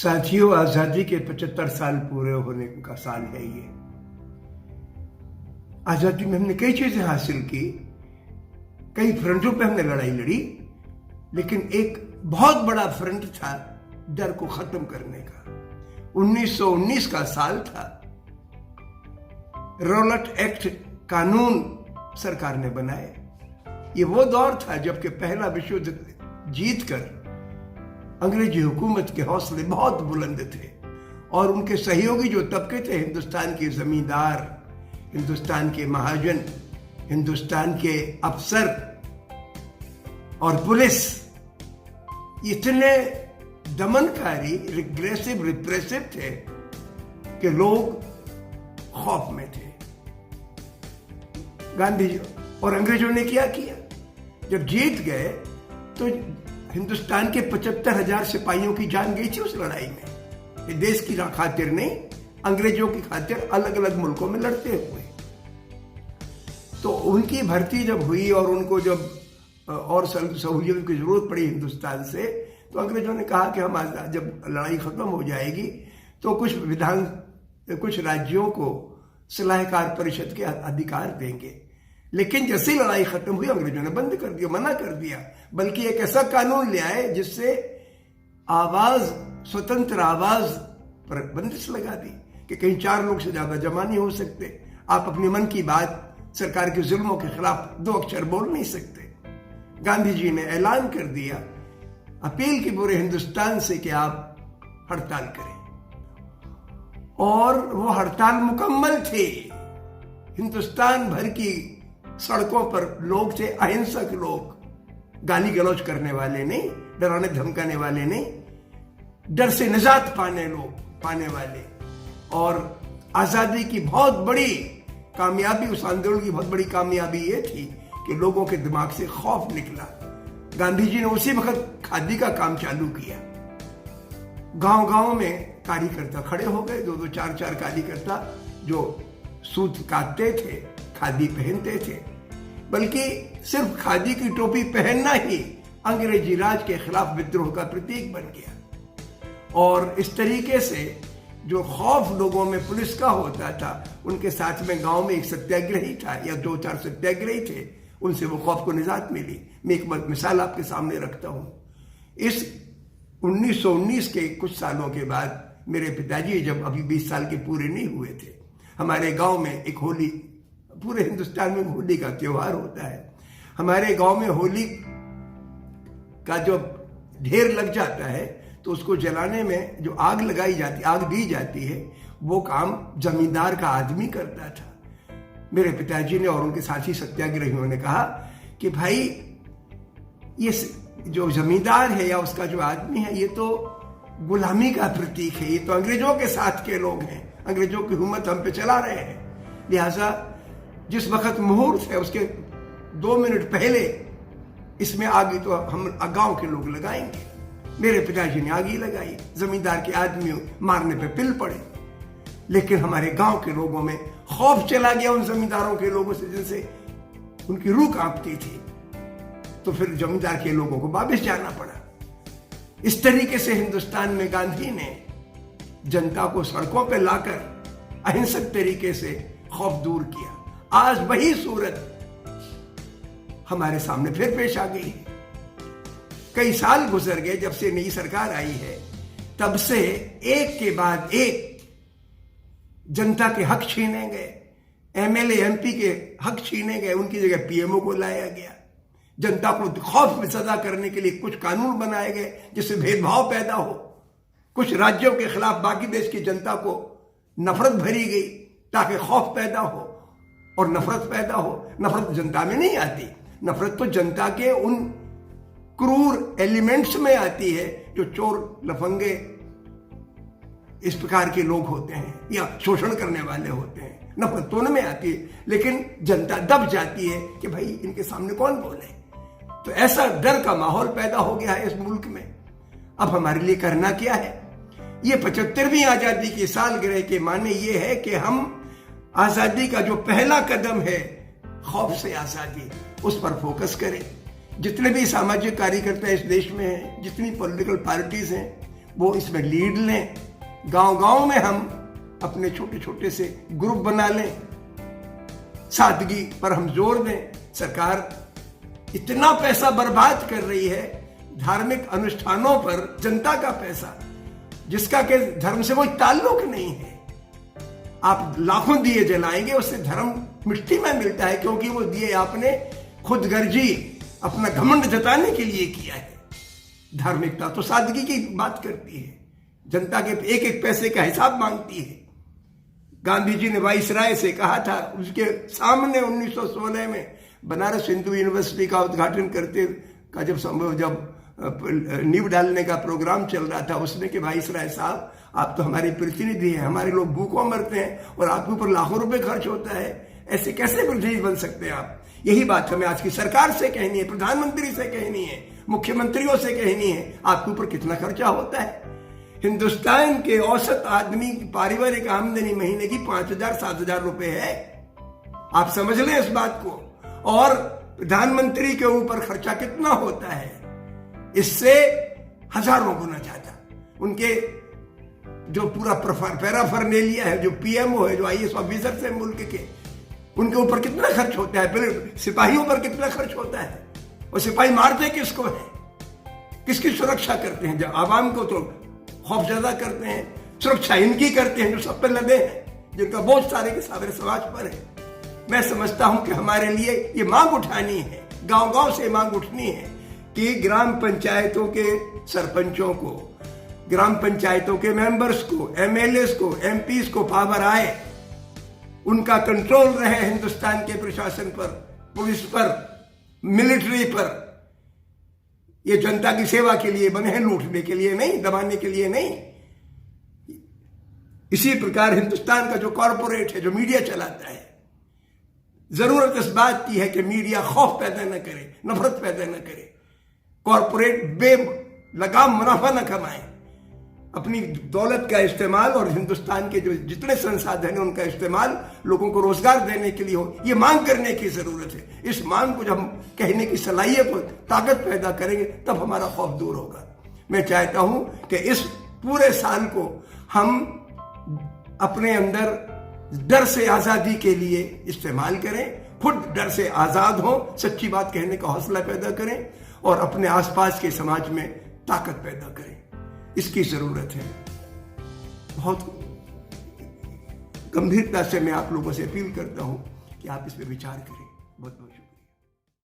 साथियों, आजादी के 75 साल पूरे होने का साल है ये। आजादी में हमने कई चीजें हासिल की, कई फ्रंटों पे हमने लड़ाई लड़ी, लेकिन एक बहुत बड़ा फ्रंट था डर को खत्म करने का। 1919 का साल था। रॉलेट एक्ट कानून सरकार ने बनाए। ये वो दौर था जबकि पहला विश्व युद्ध जीतकर अंग्रेजी हुकूमत के हौसले बहुत बुलंद थे और उनके सहयोगी जो तबके थे, हिंदुस्तान के जमींदार, हिंदुस्तान के महाजन, हिंदुस्तान के अफसर और पुलिस, इतने दमनकारी, रिप्रेसिव थे कि लोग खौफ में थे। गांधी जी और अंग्रेजों ने क्या किया? जब जीत गए तो हिंदुस्तान के 75,000 सिपाहियों की जान गई थी उस लड़ाई में। ये देश की खातिर नहीं, अंग्रेजों की खातिर अलग अलग मुल्कों में लड़ते हुए। तो उनकी भर्ती जब हुई और उनको जब और सहूलियत की जरूरत पड़ी हिंदुस्तान से, तो अंग्रेजों ने कहा कि हम जब लड़ाई खत्म हो जाएगी तो कुछ राज्यों को सलाहकार परिषद के अधिकार देंगे। लेकिन जैसे ही लड़ाई खत्म हुई अंग्रेजों ने बंद कर दिया, मना कर दिया। बल्कि एक ऐसा कानून ले आए जिससे स्वतंत्र आवाज पर बंदिश लगा दी कि कहीं 4 लोग से ज्यादा जमा नहीं हो सकते। आप अपने मन की बात सरकार के जुल्मों के खिलाफ 2 अक्षर बोल नहीं सकते। गांधी जी ने ऐलान कर दिया, अपील की पूरे हिंदुस्तान से कि आप हड़ताल करें। और वो हड़ताल मुकम्मल थे। हिंदुस्तान भर की सड़कों पर लोग थे, अहिंसक लोग, गाली गलौज करने वाले नहीं, डराने धमकाने वाले नहीं, डर से निजात पाने वाले। और आजादी की बहुत बड़ी कामयाबी, उस आंदोलन की बहुत बड़ी कामयाबी ये थी कि लोगों के दिमाग से खौफ निकला। गांधी जी ने उसी वक्त खादी का काम चालू किया। गांव गांव में कार्यकर्ता खड़े हो गए, 2-2, 4-4 कार्यकर्ता जो सूत काटते थे, खादी पहनते थे। बल्कि सिर्फ खादी की टोपी पहनना ही अंग्रेजी राज के खिलाफ विद्रोह का प्रतीक बन गया। और इस तरीके से जो खौफ लोगों में पुलिस का होता था, उनके साथ में गांव में एक सत्याग्रही था या 2-4 सत्याग्रही थे, उनसे वो खौफ को निजात मिली। मैं एक मिसाल आपके सामने रखता हूं। इस 1919 के कुछ सालों के बाद मेरे पिताजी जब अभी 20 साल के पूरे नहीं हुए थे, हमारे गांव में एक होली, पूरे हिंदुस्तान में होली का त्योहार होता है। हमारे गांव में होली का जो ढेर लग जाता है तो उसको जलाने में जो आग दी जाती है, वो काम जमींदार का आदमी करता था। मेरे पिताजी ने और उनके साथी सत्याग्रहियों ने कहा कि भाई, ये जो जमींदार है या उसका जो आदमी है, ये तो गुलामी का प्रतीक है, ये तो अंग्रेजों के साथ के लोग हैं, अंग्रेजों की हुकूमत हम पे चला रहे हैं। लिहाजा जिस वक्त मुहूर्त है उसके 2 मिनट पहले इसमें आग तो हम गांव के लोग लगाएंगे। मेरे पिताजी ने आग ही लगाई। जमींदार के आदमी मारने पे पिल पड़े, लेकिन हमारे गांव के लोगों में खौफ चला गया उन जमींदारों के लोगों से, जिनसे उनकी रूह कांपती थी। तो फिर जमींदार के लोगों को वापस जाना पड़ा। इस तरीके से हिंदुस्तान में गांधी ने जनता को सड़कों पर लाकर अहिंसक तरीके से खौफ दूर किया। आज वही सूरत हमारे सामने फिर पेश आ गई है। कई साल गुजर गए जब से नई सरकार आई है, तब से एक के बाद एक जनता के हक छीने गए, एमएलए एमपी के हक छीने गए, उनकी जगह पीएमओ को लाया गया। जनता को खौफ में सजा करने के लिए कुछ कानून बनाए गए जिससे भेदभाव पैदा हो। कुछ राज्यों के खिलाफ बाकी देश की जनता को नफरत भरी गई ताकि खौफ पैदा हो और नफरत पैदा हो। नफरत जनता में नहीं आती, नफरत तो जनता के उन क्रूर एलिमेंट्स में आती है जो चोर, लफंगे, इस प्रकार के लोग होते हैं या शोषण करने वाले होते हैं। नफरत तो उनमें आती है, लेकिन जनता दब जाती है कि भाई इनके सामने कौन बोले। तो ऐसा डर का माहौल पैदा हो गया है इस मुल्क में। अब हमारे लिए करना क्या है? ये 75वीं आजादी की सालगिरह के माने ये है कि हम आजादी का जो पहला कदम है, खौफ से आजादी, उस पर फोकस करें। जितने भी सामाजिक कार्यकर्ता इस देश में हैं, जितनी पॉलिटिकल पार्टीज हैं, वो इसमें लीड लें। गांव-गांव में हम अपने छोटे छोटे से ग्रुप बना लें, सादगी पर हम जोर दें। सरकार इतना पैसा बर्बाद कर रही है धार्मिक अनुष्ठानों पर, जनता का पैसा जिसका के धर्म से कोई ताल्लुक नहीं है। आप लाखों दिए जलाएंगे, उससे धर्म मिट्टी में मिलता है, क्योंकि वो दिए आपने खुद गर्जी अपना घमंड जताने के लिए किया है। धार्मिकता तो सादगी की बात करती है, जनता के एक एक पैसे का हिसाब मांगती है। गांधी जी ने वाइसराय से कहा था, उसके सामने 1916 में बनारस हिंदू यूनिवर्सिटी का उद्घाटन करते का जब नींव डालने का प्रोग्राम चल रहा था, उसने कि वाइसराय साहब, आप तो हमारे प्रतिनिधि हैं, हमारे लोग भूखों मरते हैं और आपके ऊपर लाखों रुपए खर्च होता है, ऐसे कैसे प्रतिनिधि बन सकते हैं आप। यही बात हमें आज की सरकार से कहनी है, प्रधानमंत्री से कहनी है, मुख्यमंत्रियों से कहनी है, आपके ऊपर कितना खर्चा होता है। हिंदुस्तान के औसत आदमी की पारिवारिक आमदनी महीने की 5,000-7,000 रुपए है। आप समझ लें इस बात को। और प्रधानमंत्री के ऊपर खर्चा कितना होता है, इससे हजारों गुना ज्यादा। उनके जो पूरा पैराफर्नेलिया है, जो पीएमओ है, जो आईएएस ऑफिसर से मुल्क के, उनके ऊपर कितना खर्च होता है, फिर सिपाहियों पर कितना खर्च होता है, और सिपाही मारते किसको है, किसकी सुरक्षा करते हैं। जब आवाम को तो खौफ ज्यादा करते हैं, सुरक्षा इनकी करते हैं जो सब पे लदे हैं, जिनका बोझ सारे के सारे समाज पर है। मैं समझता हूं कि हमारे लिए ये मांग उठानी है, गांव-गांव से मांग उठनी है कि ग्राम पंचायतों के सरपंचों को, ग्राम पंचायतों के मेंबर्स को, एमएलएस को, एमपीस को पावर आए, उनका कंट्रोल रहे हिंदुस्तान के प्रशासन पर, पुलिस पर, मिलिट्री पर। ये जनता की सेवा के लिए बने हैं, लूटने के लिए नहीं, दबाने के लिए नहीं। इसी प्रकार हिंदुस्तान का जो कॉरपोरेट है, जो मीडिया चलाता है, जरूरत इस बात की है कि मीडिया खौफ पैदा न करे, नफरत पैदा न करे। कॉरपोरेट बेलगाम मुनाफा न कमाए, अपनी दौलत का इस्तेमाल और हिंदुस्तान के जो जितने संसाधन हैं उनका इस्तेमाल लोगों को रोजगार देने के लिए हो, ये मांग करने की जरूरत है। इस मांग को जब हम कहने की सलाहियत और ताकत पैदा करेंगे तब हमारा खौफ दूर होगा। मैं चाहता हूं कि इस पूरे साल को हम अपने अंदर डर से आजादी के लिए इस्तेमाल करें, खुद डर से आजाद हो, सच्ची बात कहने का हौसला पैदा करें और अपने आसपास के समाज में ताकत पैदा करें। इसकी जरूरत है। बहुत गंभीरता से मैं आप लोगों से अपील करता हूं कि आप इस पर विचार करें। बहुत बहुत शुक्रिया।